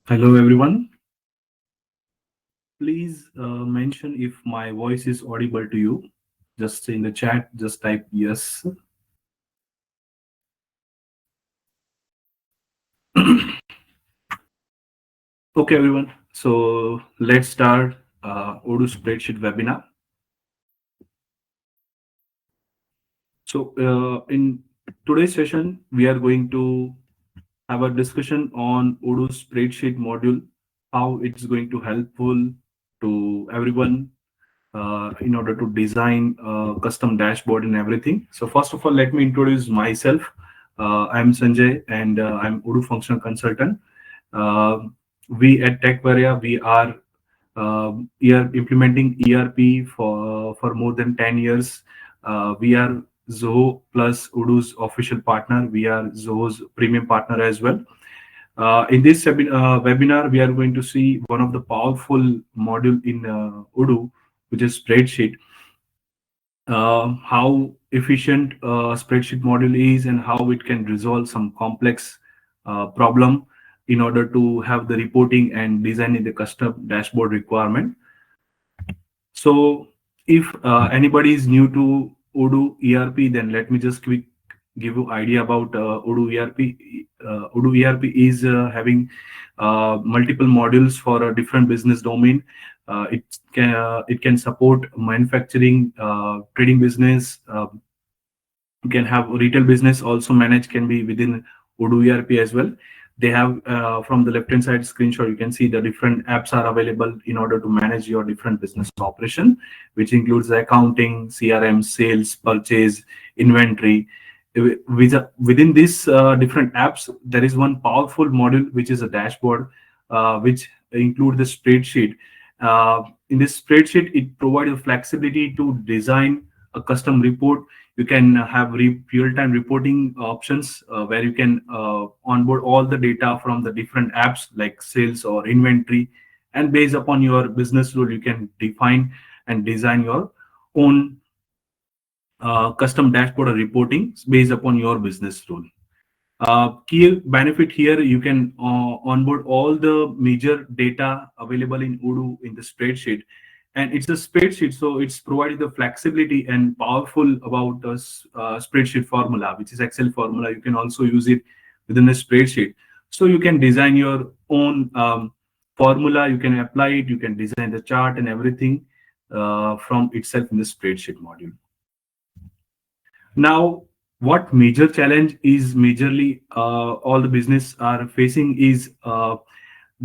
Hello, everyone. Please mention if my voice is audible to you. Just in the chat, just type yes. Okay, everyone. So let's start Odoo Spreadsheet webinar. So in today's session, we are going to have a discussion on Odoo Spreadsheet module, how it's going to helpful to everyone in order to design a custom dashboard and everything. So first of all, let me introduce myself. I'm Sanjay and I'm Odoo functional consultant. Uh, we at Techvaria, we are implementing ERP for more than 10 years. We are Zoho plus Odoo's official partner. We are Zoho's premium partner as well. In this webinar, we are going to see one of the powerful module in Odoo, which is spreadsheet. How efficient spreadsheet module is and how it can resolve some complex problem in order to have the reporting and designing the custom dashboard requirement. So if anybody is new to Odoo ERP, then let me just quick give you idea about Odoo ERP. Odoo ERP is having multiple modules for a different business domain. It can support manufacturing, trading business. You can have retail business also managed, can be within Odoo ERP as well. They have from the left hand side screenshot, you can see the different apps are available in order to manage your different business operation, which includes the accounting, CRM, sales, purchase, inventory. Within these different apps, there is one powerful module which is a dashboard, which include the spreadsheet. In this spreadsheet, it provides the flexibility to design a custom report. You can have real-time reporting options where you can onboard all the data from the different apps like sales or inventory, and based upon your business rule, you can define and design your own custom dashboard or reporting based upon your business rule. Key benefit here, you can onboard all the major data available in Odoo in the spreadsheet. And it's a spreadsheet, so it's provided the flexibility and powerful about the spreadsheet formula, which is Excel formula. You can also use it within a spreadsheet. So you can design your own formula, you can apply it, you can design the chart and everything from itself in the spreadsheet module. Now, what major challenge is majorly all the business are facing is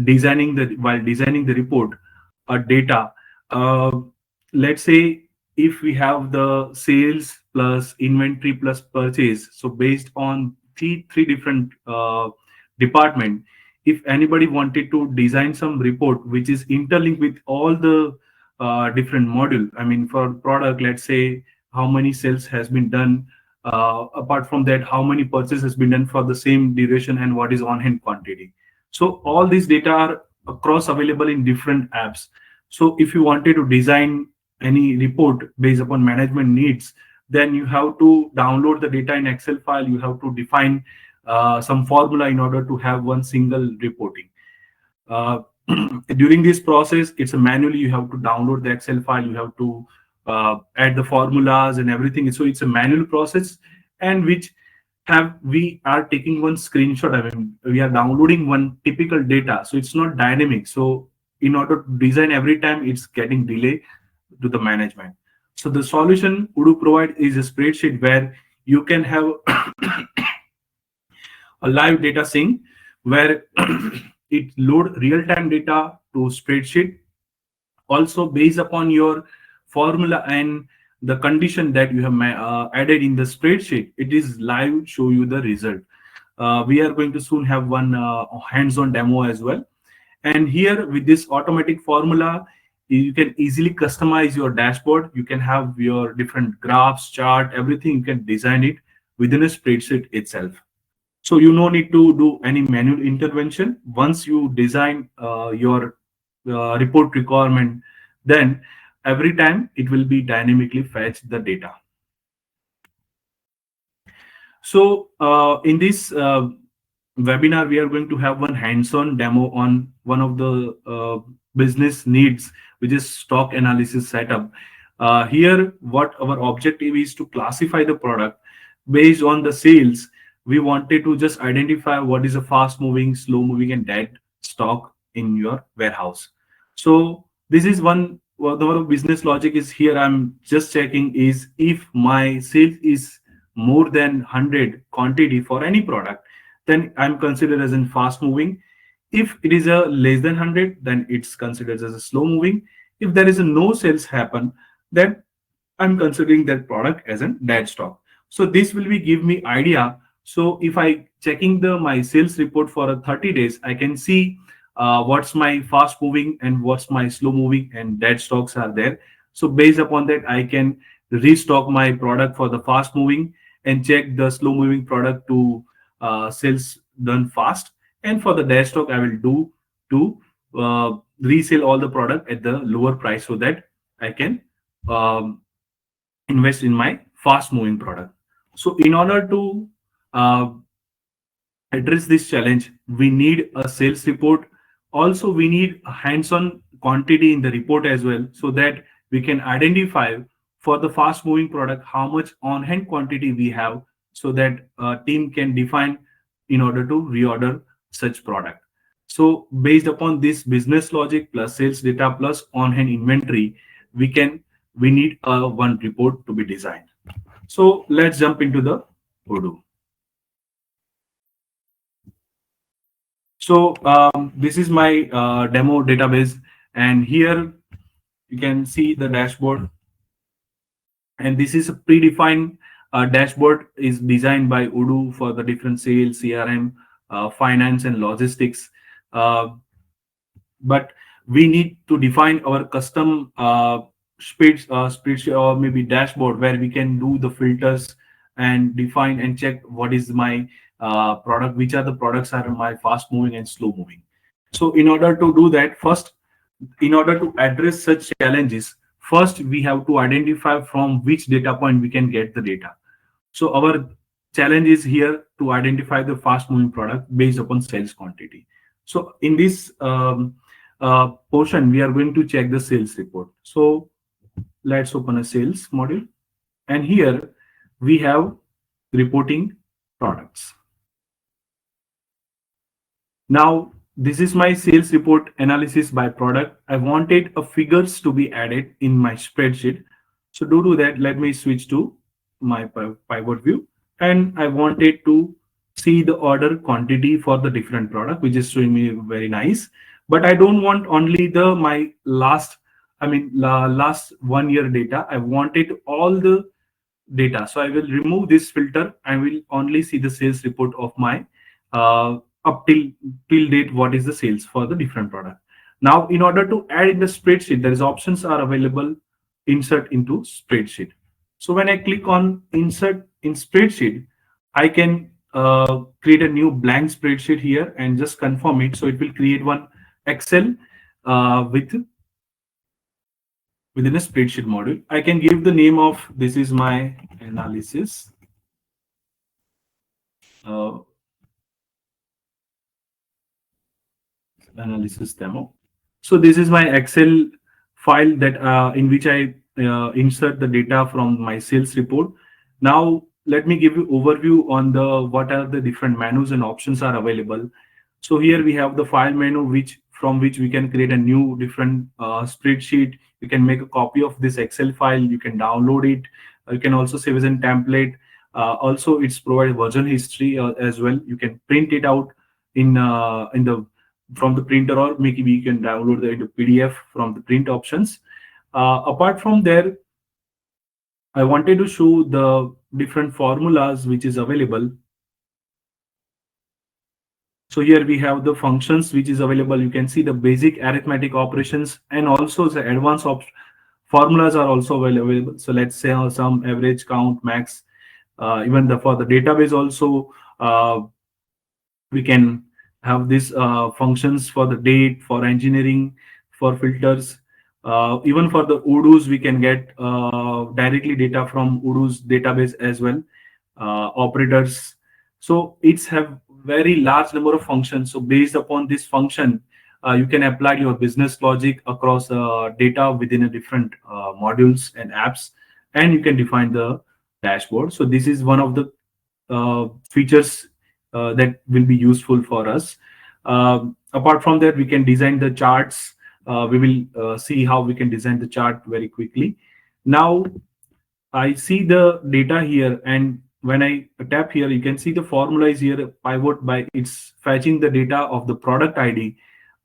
designing the report data. Uh, let's say if we have the sales plus inventory plus purchase, so based on three different department, if anybody wanted to design some report which is interlinked with all the different module, I mean for product, let's say how many sales has been done, apart from that how many purchase has been done for the same duration and what is on hand quantity. So all these data are across available in different apps. So if you wanted to design any report based upon management needs, then you have to download the data in Excel file. You have to define some formula in order to have one single reporting. uh, During this process, it's a manually, you have to download the Excel file, you have to add the formulas and everything. So it's a manual process, and which have we are taking one screenshot. I mean, we are downloading one typical data, so it's not dynamic. So in order to design every time, it's getting delay to the management. So the solution Odoo provide is a spreadsheet where you can have a live data sync where it load real-time data to spreadsheet. Also based upon your formula and the condition that you have added in the spreadsheet, it is live show you the result. We are going to soon have one hands-on demo as well. And here with this automatic formula, you can easily customize your dashboard. You can have your different graphs, chart, everything. You can design it within a spreadsheet itself. So you no need to do any manual intervention. Once you design your report requirement, then every time it will be dynamically fetch the data. So in this webinar, we are going to have one hands-on demo on one of the business needs, which is stock analysis setup. Here, what our objective is to classify the product based on the sales. We wanted to just identify what is a fast-moving, slow-moving, and dead stock in your warehouse. So this is one. Well, the business logic is here. I'm just checking is if my sales is more than 100 quantity for any product, then I'm considered as in fast moving. If it is a less than 100, then it's considered as a slow moving. If there is a no sales happen, then I'm considering that product as a dead stock. So this will be give me idea. So if I checking the my sales report for a 30 days, I can see what's my fast moving and what's my slow moving and dead stocks are there. So based upon that, I can restock my product for the fast moving and check the slow moving product to sales done fast. And for the dead stock, I will do to resell all the product at the lower price so that I can um, invest in my fast moving product. So in order to uh, address this challenge, we need a sales report. Also, we need a hands-on quantity in the report as well, so that we can identify for the fast-moving product how much on-hand quantity we have, so that team can define in order to reorder such product. So based upon this business logic plus sales data plus on-hand inventory, we need a one report to be designed. So let's jump into the Odoo. So this is my demo database, and here you can see the dashboard. And this is a predefined dashboard is designed by Odoo for the different sales, CRM, finance, and logistics. Uh, but we need to define our custom spreadsheet or maybe dashboard where we can do the filters and define and check what is my product, which are the products are my fast moving and slow moving. So in order to do that, first, in order to address such challenges, first we have to identify from which data point we can get the data. So our challenge is here to identify the fast moving product based upon sales quantity. So in this portion, we are going to check the sales report. So let's open a sales module. And here we have reporting products. Now, this is my sales report analysis by product. I wanted a figures to be added in my spreadsheet. So to do that, let me switch to my pivot view. And I wanted to see the order quantity for the different product, which is showing me very nice. But I don't want only the my last, last 1 year data. I wanted all the data. So I will remove this filter. I will only see the sales report of my up till date, what is the sales for the different product. Now, in order to add in the spreadsheet, there is options are available, insert into spreadsheet. So when I click on insert in spreadsheet, I can create a new blank spreadsheet here and just confirm it. So it will create one Excel within a spreadsheet module. I can give the name of this is my analysis. Uh, Analysis demo. So this is my Excel file that in which I insert the data from my sales report. Now let me give you overview on the what are the different menus and options are available. So here we have the file menu, which from which we can create a new different spreadsheet. You can make a copy of this Excel file. You can download it. You can also save as a template. Also, it's provided version history as well. You can print it out in the from the printer, or maybe you can download the PDF from the print options. Apart from there, I wanted to show the different formulas which is available. So here we have the functions which is available. You can see the basic arithmetic operations and also the advanced formulas are also available. So let's say some average, count, max, even for the database also we can have these functions for the date, for engineering, for filters. Even for the Odoo's, we can get directly data from Odoo's database as well. Operators. So it's have very large number of functions. So based upon this function, you can apply your business logic across data within a different modules and apps, and you can define the dashboard. So this is one of the features that will be useful for us. Apart from that, we can design the charts. We will see how we can design the chart very quickly. Now I see the data here, and when I tap here, you can see the formula is here pivot by it's fetching the data of the product ID,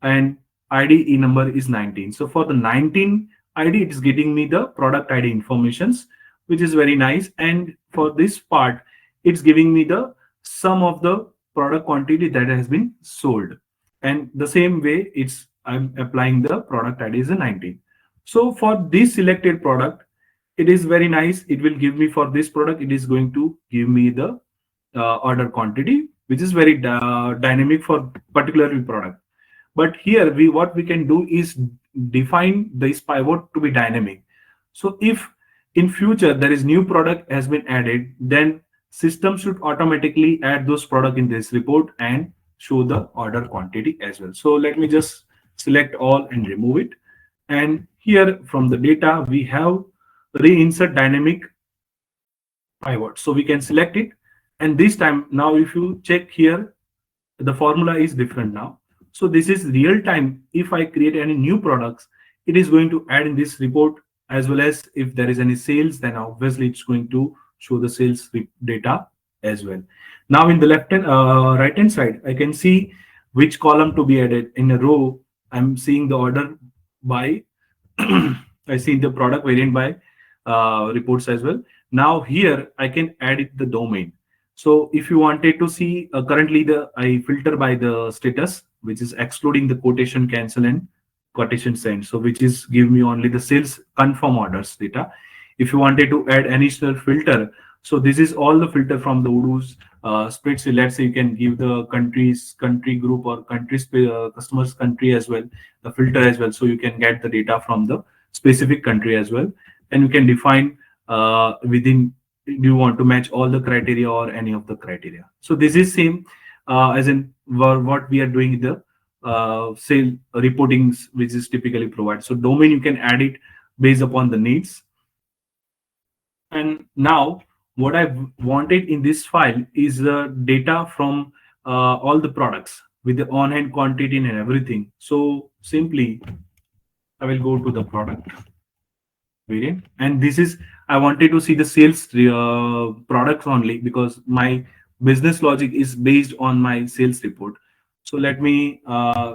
and ID number is 19. So for the 19 ID, it is getting me the product ID informations, which is very nice. And for this part, it's giving me the sum of the product quantity that has been sold. And the same way, it's I'm applying the product ID is a 19. So for this selected product, it is very nice. It will give me for this product, it is going to give me the order quantity, which is very dynamic for particular product. But here we what we can do is define this pivot to be dynamic. So if in future there is new product has been added, then system should automatically add those product in this report and show the order quantity as well. So let me just select all and remove it. And here from the data, we have reinsert dynamic pivot. So we can select it. And this time, now if you check here, the formula is different now. So this is real time. If I create any new products, it is going to add in this report, as well as if there is any sales, then obviously it's going to show the sales data as well. Now in the left hand, right hand side, I can see which column to be added. In a row, I'm seeing the order by I see the product variant by reports as well. Now here I can add it the domain. So if you wanted to see currently I filter by the status, which is excluding the quotation cancel and quotation send. So which is give me only the sales confirm orders data. If you wanted to add additional filter, so this is all the filter from the Odoo's spreadsheet. Let's say you can give the country group or customers country as well, the filter as well. So you can get the data from the specific country as well, and you can define within, do you want to match all the criteria or any of the criteria. So this is same as in what we are doing in the sale reportings, which is typically provided. So domain, you can add it based upon the needs. And now what I wanted in this file is the data from all the products with the on-hand quantity and everything. So simply I will go to the product variant, and this is I wanted to see the sales products only, because my business logic is based on my sales report. So let me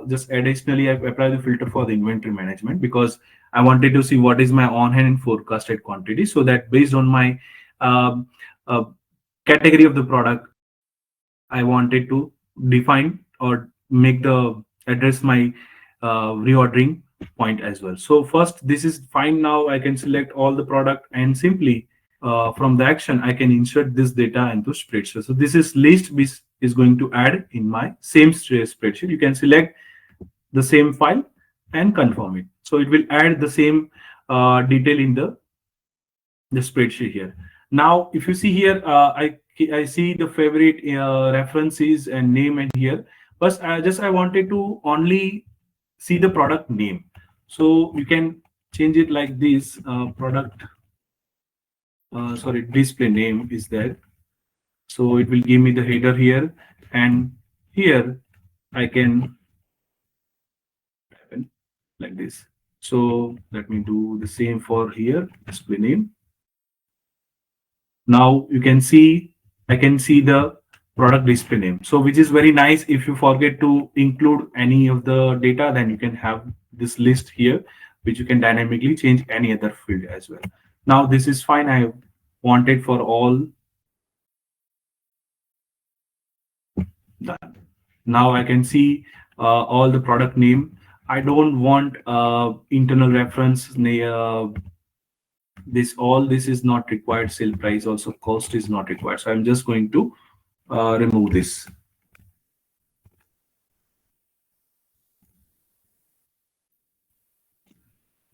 just additionally I apply the filter for the inventory management, because I wanted to see what is my on hand and forecasted quantity, so that based on my um, uh, category of the product, I wanted to define or make the address my reordering point as well. So first, this is fine. Now I can select all the product, and simply from the action I can insert this data into spreadsheet. So this is list which is going to add in my same spreadsheet. You can select the same file and confirm it. So it will add the same detail in the spreadsheet here. Now, if you see here, I see the favorite references and name and here. But I wanted to only see the product name. So you can change it like this. Product, sorry, display name is there. So it will give me the header here, and here I can type in like this. So let me do the same for here, display name. Now you can see, I can see the product display name. So which is very nice. If you forget to include any of the data, then you can have this list here, which you can dynamically change any other field as well. Now this is fine. I wanted for all done. Now I can see all the product name. I don't want internal reference. This is not required. Sale price also, cost is not required. So I'm just going to remove this.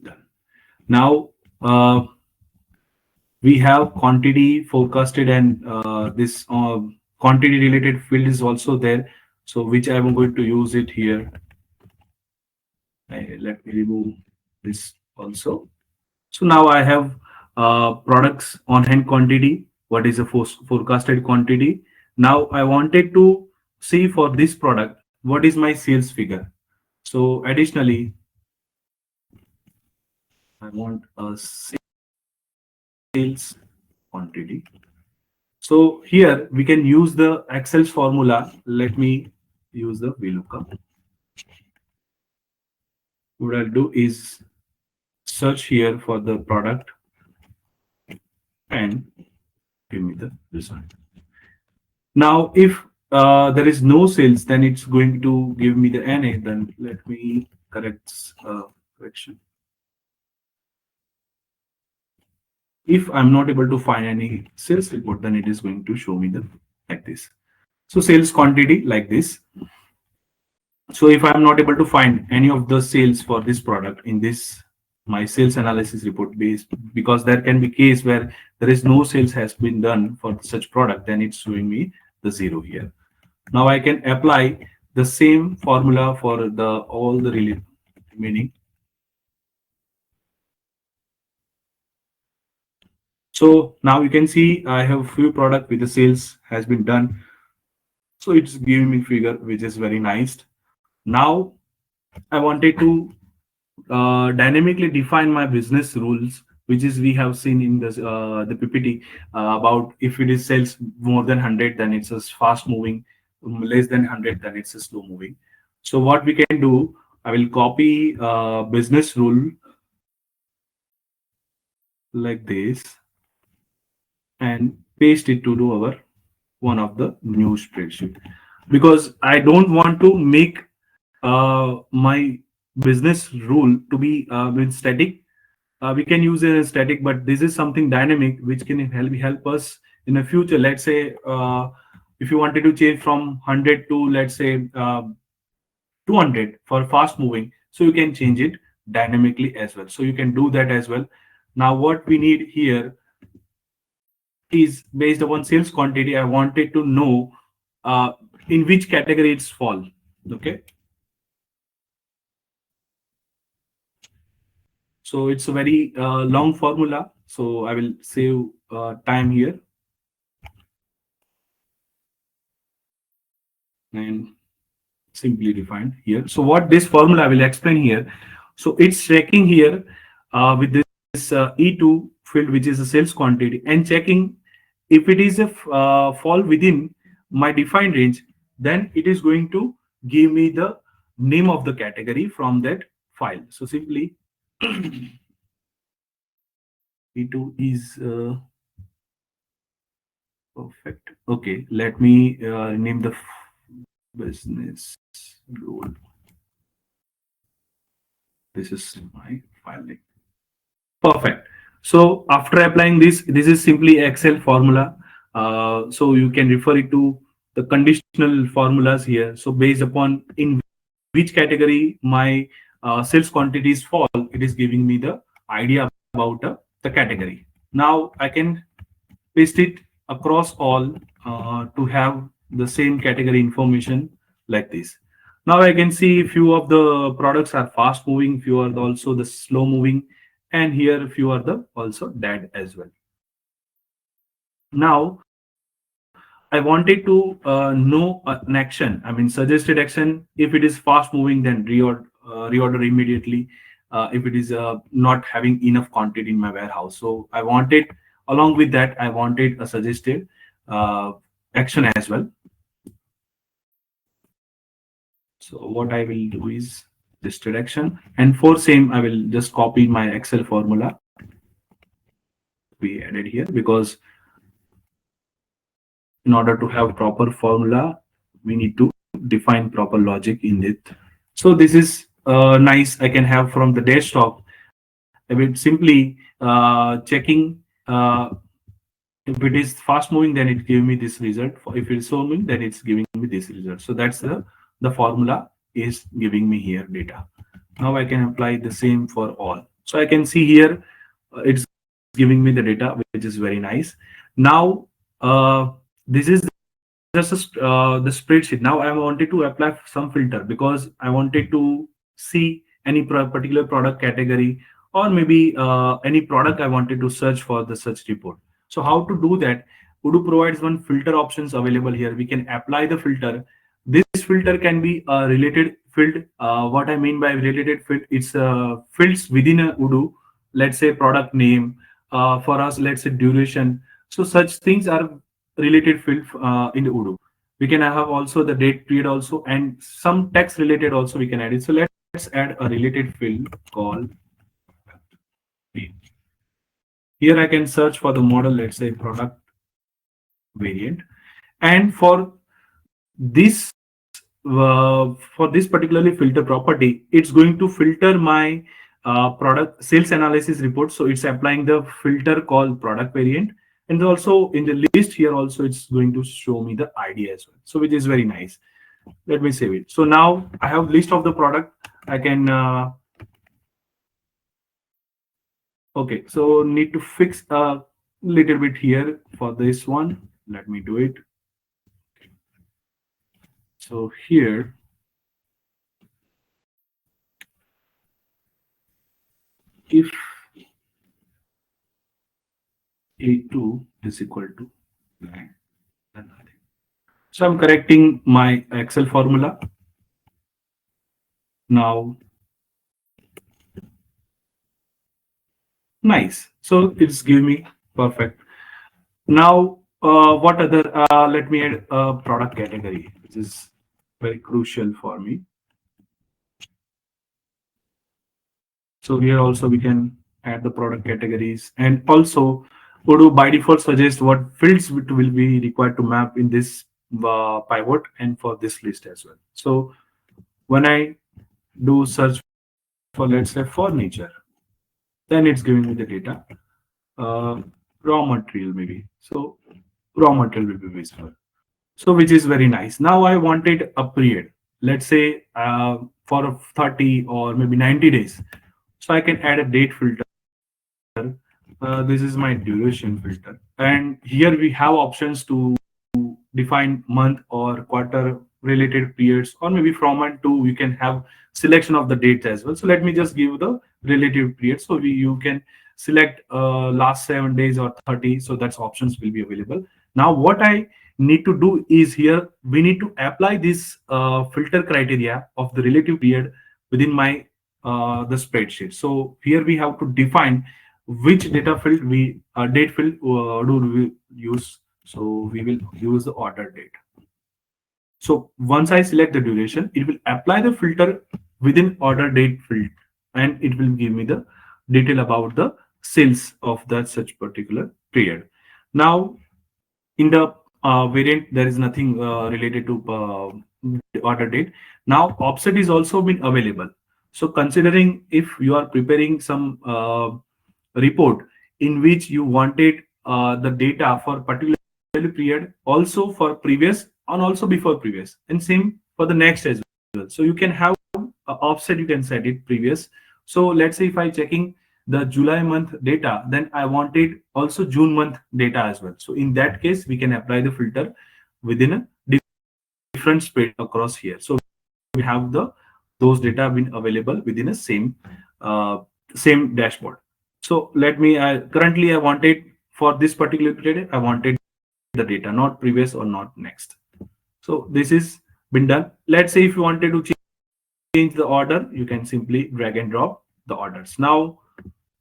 Done. Now we have quantity forecasted and this quantity related field is also there. So which I am going to use it here. Let me remove this also. So now I have products on hand quantity. What is the forecasted quantity? Now I wanted to see for this product, what is my sales figure? So additionally, I want a sales quantity. So here we can use the Excel's formula. Let me use the VLOOKUP. What I'll do is search here for the product and give me the result. Now, if there is no sales, then it's going to give me the NA. Then let me correction. If I'm not able to find any sales report, then it is going to show me the like this. So sales quantity like this. So if I'm not able to find any of the sales for this product in this my sales analysis report base, because there can be case where there is no sales has been done for such product, then it's showing me the 0 here. Now I can apply the same formula for the all the remaining. So now you can see I have few product with the sales has been done. So it's giving me figure which is very nice. Now I wanted to dynamically define my business rules, which is we have seen in this the PPT about if it is sales more than 100, then it's a fast moving, less than 100, then it's a slow moving. So what we can do, I will copy business rule like this and paste it to do our one of the new spreadsheet, because I don't want to make my business rule to be with static. We can use it as static, but this is something dynamic which can help us in the future. Let's say if you wanted to change from 100 to, let's say, 200 for fast moving, so you can change it dynamically as well. So you can do that as well. Now what we need here is based upon sales quantity. I wanted to know uh, in which category it's fall. Okay, so it's a very long formula, so I will save time here and simply defined here. So what this formula I will explain here. So it's checking here with this E2 field, which is a sales quantity, and checking if it is a fall within my defined range, then it is going to give me the name of the category from that file. So simply E2 is perfect. Okay, let me name the business rule. This is my file name. Perfect. So after applying this is simply Excel formula. So you can refer it to the conditional formulas here. So based upon in which category my sales quantities fall, it is giving me the idea about the category. Now I can paste it across all to have the same category information like this. Now I can see few of the products are fast moving, few are also the slow moving, and here few are the also dead as well. Now I wanted to know an action. I mean, suggested action. If it is fast moving, then reorder immediately. If it is not having enough quantity in my warehouse, so I wanted along with that I wanted a suggested uh, action as well. So what I will do is suggested action, and for same I will just copy my Excel formula we added here, because in order to have proper formula, we need to define proper logic in it. So this is nice. I can have from the desktop. I will simply checking if it is fast moving, then it give me this result. If it is slow moving, then it's giving me this result. So that's the formula is giving me here data. Now I can apply the same for all. So I can see here it's giving me the data, which is very nice. Now this is just the spreadsheet. Now I wanted to apply some filter because I wanted to see any particular product category, or maybe any product I wanted to search for the search report. So how to do that? Odoo provides one filter options available here. We can apply the filter. This filter can be a related field. What I mean by related field, it's fields within a Odoo. Let's say product name. For us, let's say duration. So such things are related field in the Odoo. We can have also the date period also, and some text related also we can add it. So let's add a related field called field. Here I can search for the model, let's say product variant, and for this particularly filter property, it's going to filter my product sales analysis report. So it's applying the filter called product variant, and also in the list here also it's going to show me the ID as well. So which is very nice. Let me save it. So now I have list of the product. I can okay. So need to fix a little bit here for this one. Let me do it. So here, if A2 is equal to blank, then nothing. So I'm correcting my Excel formula. Now, nice. So it's giving me perfect. Now, what other? Let me add a product category, which is very crucial for me. So here also we can add the product categories, and also Odoo by default suggests what fields will be required to map in this pivot and for this list as well. So when I do search for, let's say, furniture, then it's giving me the data. uh, Raw material maybe. So raw material will be visible. So which is very nice. Now I wanted a period, let's say for 30 or maybe 90 days. So I can add a date filter. This is my duration filter. And here we have options to define month or quarter related periods, or maybe from and to you can have selection of the dates as well. So let me just give the relative period. So you can select last 7 days or 30. So that's options will be available. Now what I need to do is here we need to apply this filter criteria of the relative period within my the spreadsheet. So here we have to define which data field we date field do we use. So we will use the order date. So once I select the duration, it will apply the filter within order date field, and it will give me the detail about the sales of that such particular period. Now in the variant, there is nothing related to order date. Now offset is also been available. So considering if you are preparing some report in which you wanted the data for particular period, also for previous and also before previous, and same for the next as well. So you can have offset, you can set it previous. So let's say if I checking the July month data, then I wanted also June month data as well. So in that case, we can apply the filter within a different spread across here. So we have the those data been available within a same dashboard. So let me currently I wanted for this particular period, I wanted the data, not previous or not next. So this is been done. Let's say if you wanted to change the order, you can simply drag and drop the orders. Now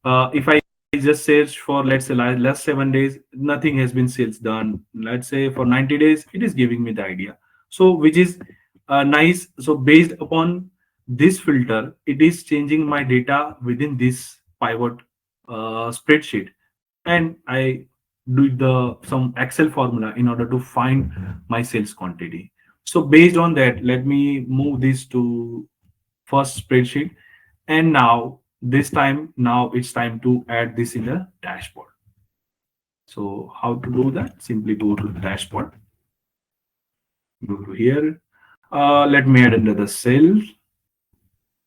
if I just search for, let's say, last 7 days, nothing has been sales done. Let's say for 90 days, it is giving me the idea. So which is nice. So based upon this filter, it is changing my data within this pivot spreadsheet, and I do the some Excel formula in order to find my sales quantity. So based on that, let me move this to first spreadsheet, and now this time, now it's time to add this in the dashboard. So how to do that? Simply go to the dashboard, go to here. Let me add another cell,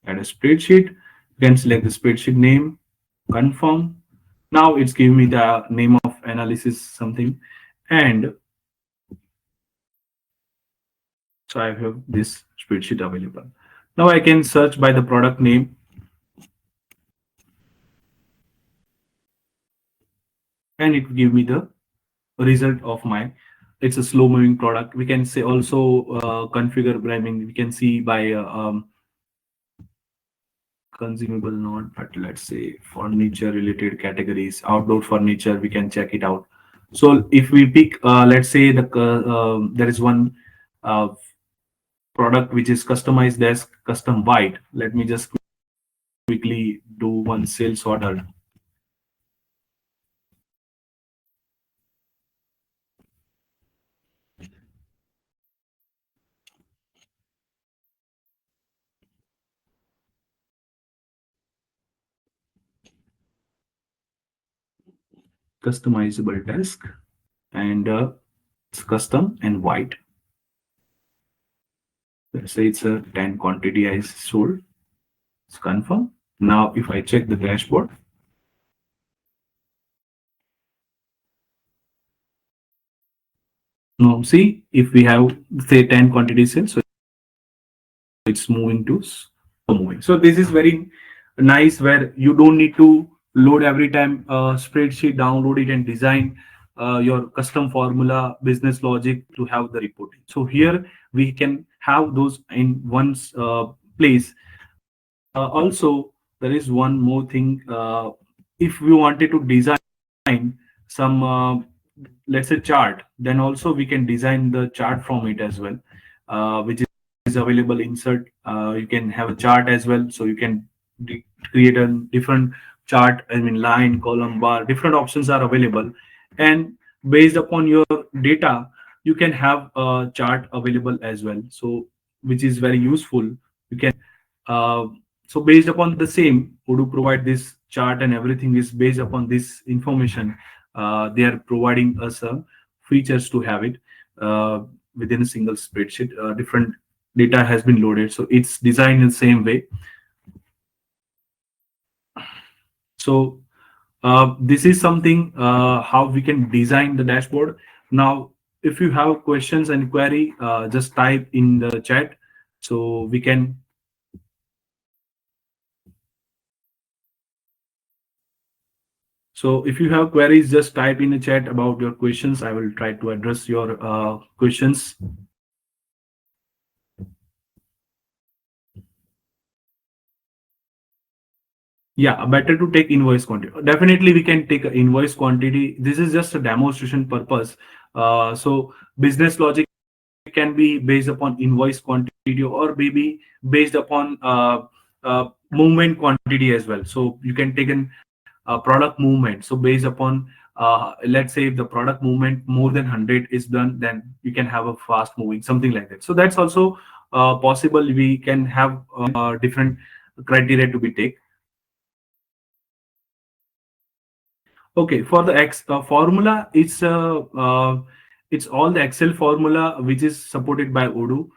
add a spreadsheet. You can select the spreadsheet name, confirm. Now it's giving me the name of analysis something, and So I have this spreadsheet available. Now I can search by the product name and it will give me the result of my, it's a slow moving product. We can say also configure, I mean we can see by consumable not, but let's say furniture related categories, outdoor furniture, we can check it out. So if we pick let's say there is one uh, product which is customized desk custom white. Let me just quickly do one sales order. Customizable desk and it's custom and white. Let's say it's a 10 quantity I sold. It's confirmed. Now if I check the dashboard, now see if we have say 10 quantity sales, so it's moving to moving. So this is very nice where you don't need to load every time spreadsheet, download it and design your custom formula business logic to have the reporting. So here we can have those in one place. Also, there is one more thing. If we wanted to design some, let's say, chart, then also we can design the chart from it as well, which is available. Insert. You can have a chart as well, so you can create a different chart. I mean, line, column, bar. Different options are available, and based upon your data, you can have a chart available as well. So, which is very useful. You can. Uh, so based upon the same, Odoo provide this chart and everything is based upon this information. They are providing us features to have it within a single spreadsheet. Different data has been loaded, so it's designed in the same way. So this is something how we can design the dashboard. Now, if you have questions and query, just type in the chat so we can. So if you have queries, just type in the chat about your questions. I will try to address your questions. Yeah, better to take invoice quantity. Definitely, we can take a invoice quantity. This is just a demonstration purpose. So business logic can be based upon invoice quantity or maybe based upon movement quantity as well. So you can take an product movement. So based upon let's say if the product movement more than 100 is done, then you can have a fast moving something like that. So that's also possible. We can have different criteria to be take. Okay, for the X formula, it's all the Excel formula which is supported by Odoo.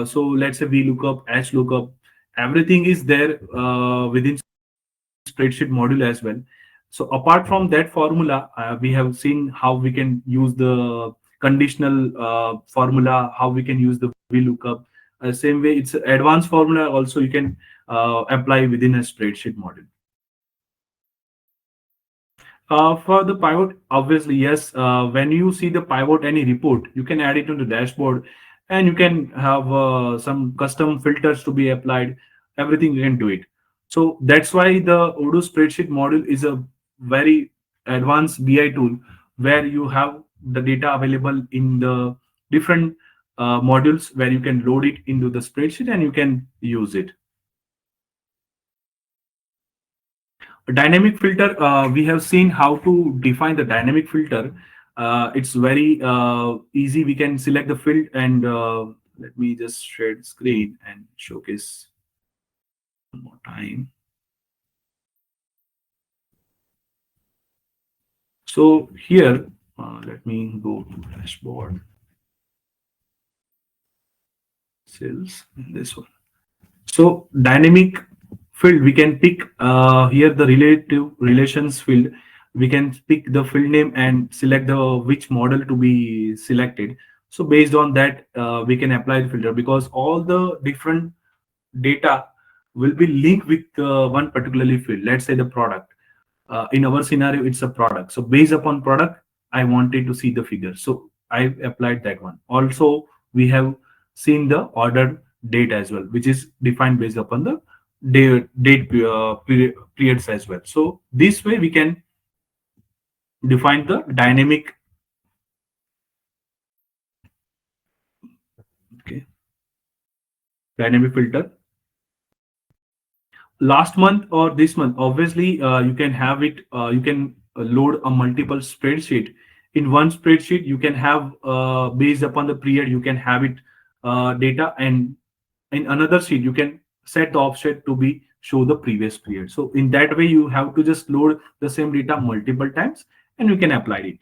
So let's say we look up, H lookup, everything is there within spreadsheet module as well. So apart from that formula, we have seen how we can use the conditional formula, how we can use the VLOOKUP. Same way, it's advanced formula also you can apply within a spreadsheet module. For the pivot, obviously, yes. When you see the pivot any report, you can add it to the dashboard and you can have some custom filters to be applied. Everything you can do it. So that's why the Odoo spreadsheet module is a very advanced BI tool where you have the data available in the different modules where you can load it into the spreadsheet and you can use it. Dynamic filter, we have seen how to define the dynamic filter. It's very easy. We can select the field and let me just share the screen and showcase one more time. So here, let me go to dashboard, sales, and this one. So dynamic field, we can pick here the relative relations field. We can pick the field name and select the which model to be selected. So based on that, we can apply the filter, because all the different data will be linked with one particularly field. Let's say the product. In our scenario, it's a product. So based upon product, I wanted to see the figure. So I applied that one. Also, we have seen the order date as well, which is defined based upon the periods as well. So this way we can define the okay, dynamic filter last month or this month. Obviously, you can have it, you can load a multiple spreadsheet. In one spreadsheet you can have, based upon the period, you can have it data, and in another sheet you can set the offset to be show the previous period. So in that way you have to just load the same data multiple times and you can apply it.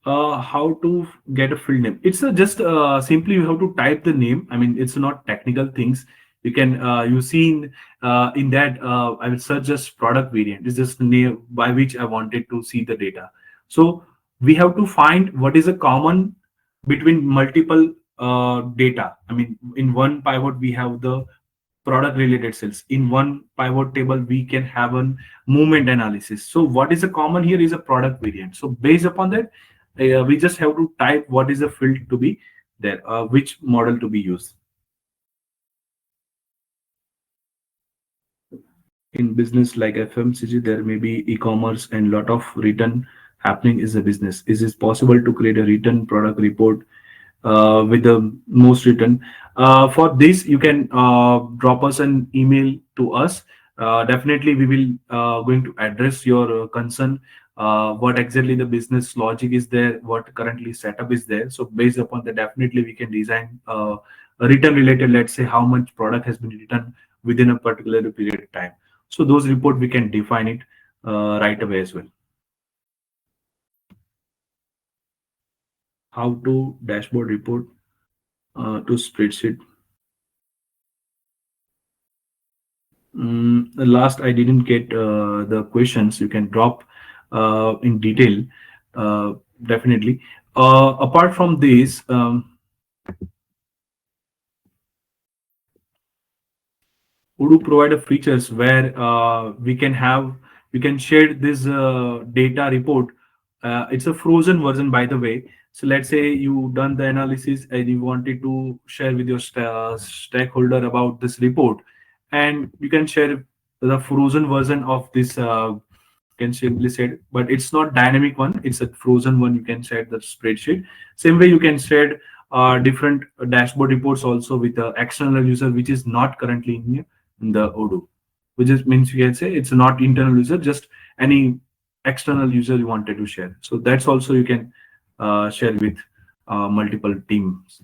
How to get a field name? It's just simply you have to type the name. I mean, it's not technical things. You can you see in that, I will search just product variant. It's just the name by which I wanted to see the data. So we have to find what is a common between multiple data. I mean, in one pivot we have the product related cells. In one pivot table we can have a movement analysis. So what is a common here is a product variant. So based upon that, we just have to type what is the field to be there, which model to be used. In business like FMCG, there may be e-commerce and lot of return happening is a business. Is it possible to create a return product report with the most written? For this, you can drop us an email to us. Definitely, we will going to address your concern. What exactly the business logic is there? What currently setup is there? So based upon that, definitely we can design a return related. Let's say how much product has been returned within a particular period of time. So those report we can define it right away as well. How to dashboard report to spreadsheet. The last I didn't get the questions. You can drop in detail, uh, definitely. Apart from this, Odoo provide a features where we can share this data report. It's a frozen version, by the way. So let's say you done the analysis and you wanted to share with your stakeholder about this report, and you can share the frozen version of this. Can simply said, but it's not dynamic one. It's a frozen one. You can share the spreadsheet. Same way you can share different dashboard reports also with the external user, which is not currently in the Odoo, which is means you can say it's not internal user, just any external user you wanted to share. So that's also you can share with multiple teams.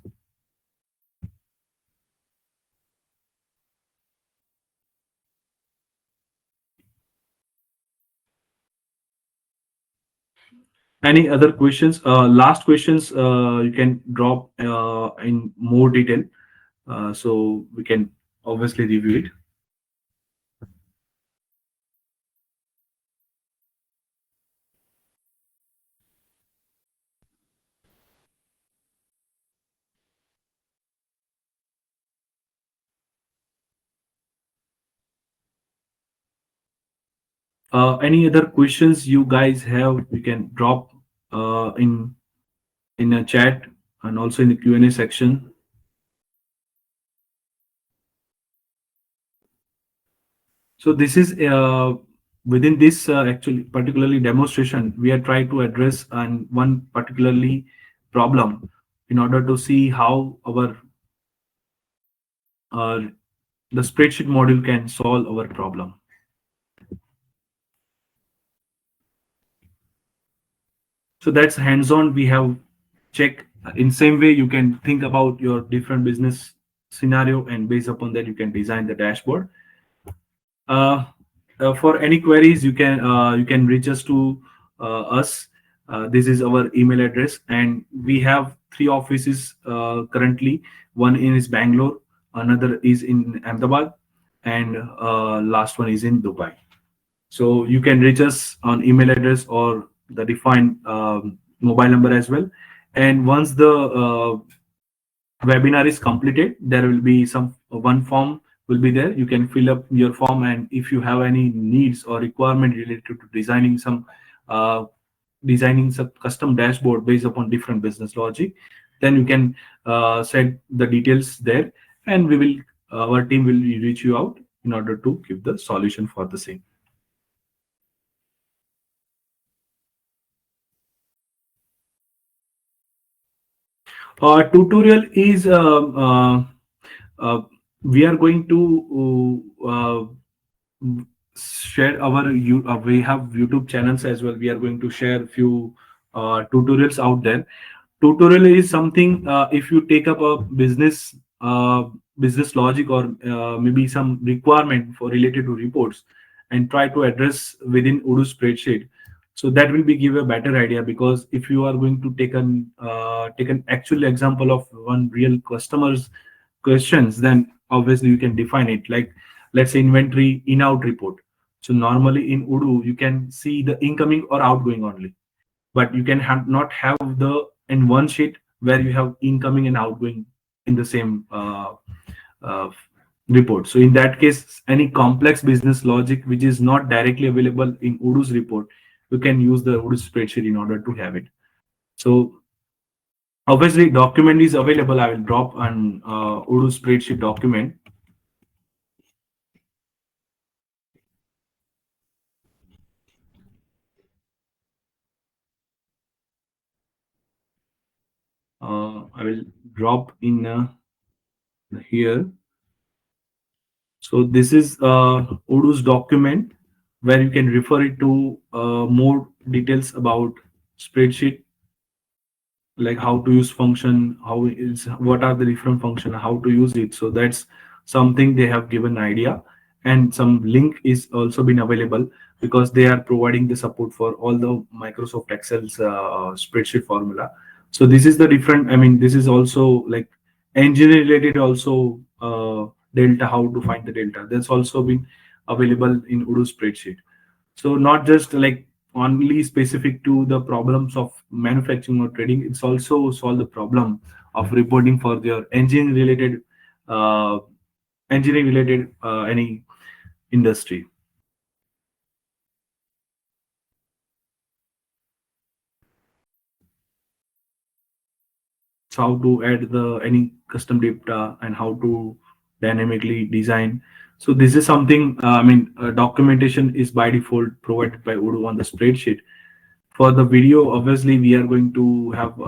Any other questions? Last questions you can drop in more detail, so we can obviously review it. Any other questions you guys have, you can drop in a chat and also in the Q&A section. So this is within this actually particularly demonstration, we are trying to address one particularly problem in order to see how our uh, the spreadsheet module can solve our problem. So that's hands-on. We have check in same way you can think about your different business scenario, and based upon that you can design the dashboard. Uh, for any queries, you can reach us to us. This is our email address, and we have three offices currently. One is Bangalore, another is in Ahmedabad, and last one is in Dubai. So you can reach us on email address or the defined mobile number as well. And once the webinar is completed, there will be some one form will be there. You can fill up your form, and if you have any needs or requirement related to uh, designing some custom dashboard based upon different business logic, then you can set the details there, and we will our team will reach you out in order to give the solution for the same. Tutorial is uh, we are going to share we have YouTube channels as well. We are going to share few tutorials out there. Tutorial is something, if you take up a business logic, or maybe some requirement for related to reports, and try to address within Odoo spreadsheet, so that will be give a better idea. Because if you are going to take an actual example of one real customer's questions, then obviously you can define it. Like, let's say inventory in out report. So normally in Odoo you can see the incoming or outgoing only, but you can not have the in one sheet where you have incoming and outgoing in the same uh, report. So in that case, any complex business logic which is not directly available in Odoo's report, you can use the Odoo spreadsheet in order to have it. So obviously document is available. I will drop an Odoo spreadsheet document. I will drop in here. So this is Odoo's document where you can refer it to more details about spreadsheet, like how to use function, how is what are the different function, how to use it. So that's something they have given idea, and some link is also been available, because they are providing the support for all the Microsoft Excel's spreadsheet formula. So this is the different, I mean, this is also like engineering related also, delta, how to find the delta, that's also been available in Odoo spreadsheet. So not just like only specific to the problems of manufacturing or trading, it's also solve the problem of reporting for their uh, engineering related any industry. So how to add the any custom data, and how to dynamically design. So this is something, documentation is by default provided by Odoo on the spreadsheet. For the video, obviously we are going to have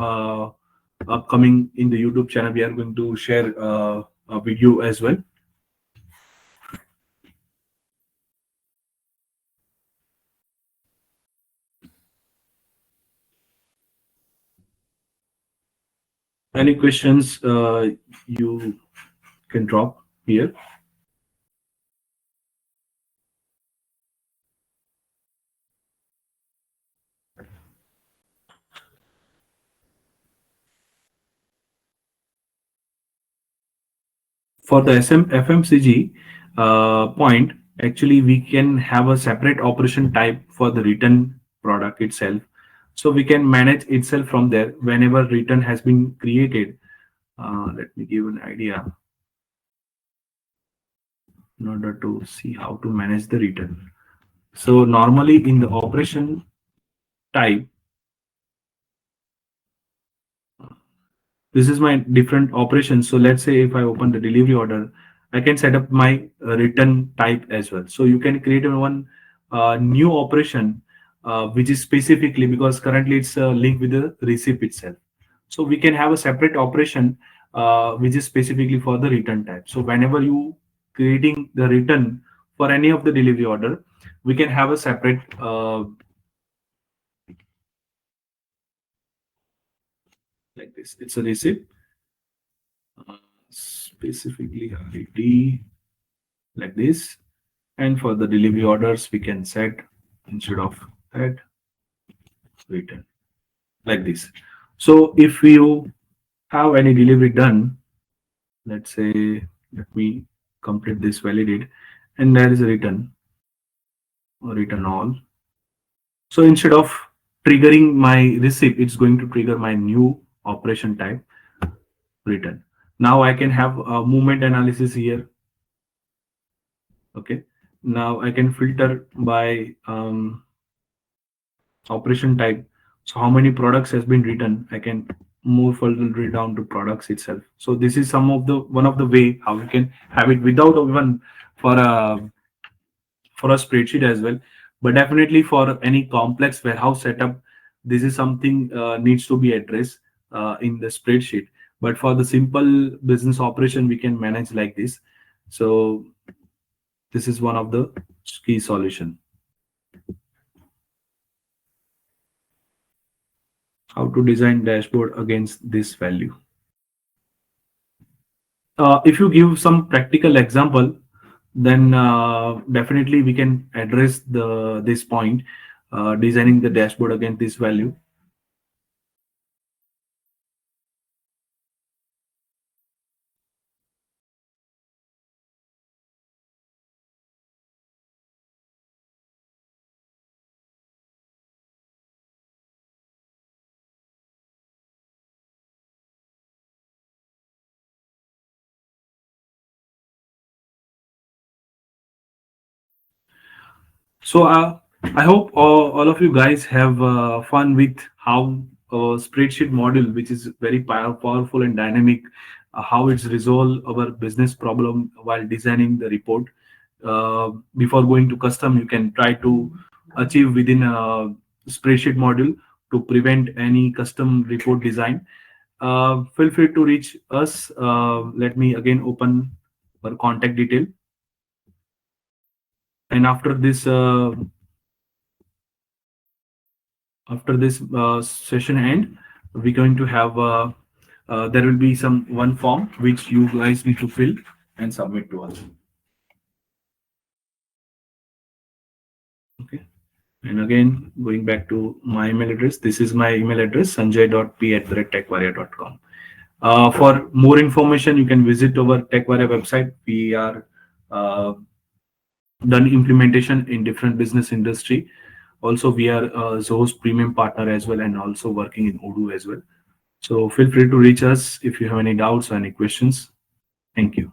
upcoming in the YouTube channel, we are going to share a video as well. Any questions you can drop here. For the FMCG point, actually we can have a separate operation type for the return product itself. So we can manage itself from there whenever return has been created. Let me give an idea in order to see how to manage the return. So normally in the operation type, this is my different operations. So let's say if I open the delivery order, I can set up my return type as well. So you can create a one new operation which is specifically, because currently it's linked with the receipt itself. So we can have a separate operation which is specifically for the return type. So whenever you creating the return for any of the delivery order, we can have a separate like this. It's a receipt, specifically ID like this. And for the delivery orders, we can set instead of that return like this. So if you have any delivery done, let's say, let me complete this validate, and there is a return or return all. So instead of triggering my receipt, it's going to trigger my new operation type return. Now I can have a movement analysis here. Okay. Now I can filter by operation type. So how many products has been written? I can move further down to products itself. So this is some of the one of the way how you can have it without even for a spreadsheet as well. But definitely for any complex warehouse setup, this is something needs to be addressed in the spreadsheet. But for the simple business operation, we can manage like this. So this is one of the key solution. How to design dashboard against this value. If you give some practical example, then definitely we can address the this point, designing the dashboard against this value. So I hope all of you guys have fun with how spreadsheet model, which is very powerful and dynamic, how it's resolve our business problem while designing the report. Before going to custom, you can try to achieve within a spreadsheet model to prevent any custom report design. Feel free to reach us. Let me again open our contact detail. And after this session end, we're going to have there will be some one form which you guys need to fill and submit to us. Okay. And again, going back to my email address, this is my email address, sanjay.p@techvaria.com. For more information, you can visit our Techvaria website. We are uh, done implementation in different business industry. Also, we are Zoho's premium partner as well, and also working in Odoo as well. So feel free to reach us if you have any doubts or any questions. Thank you.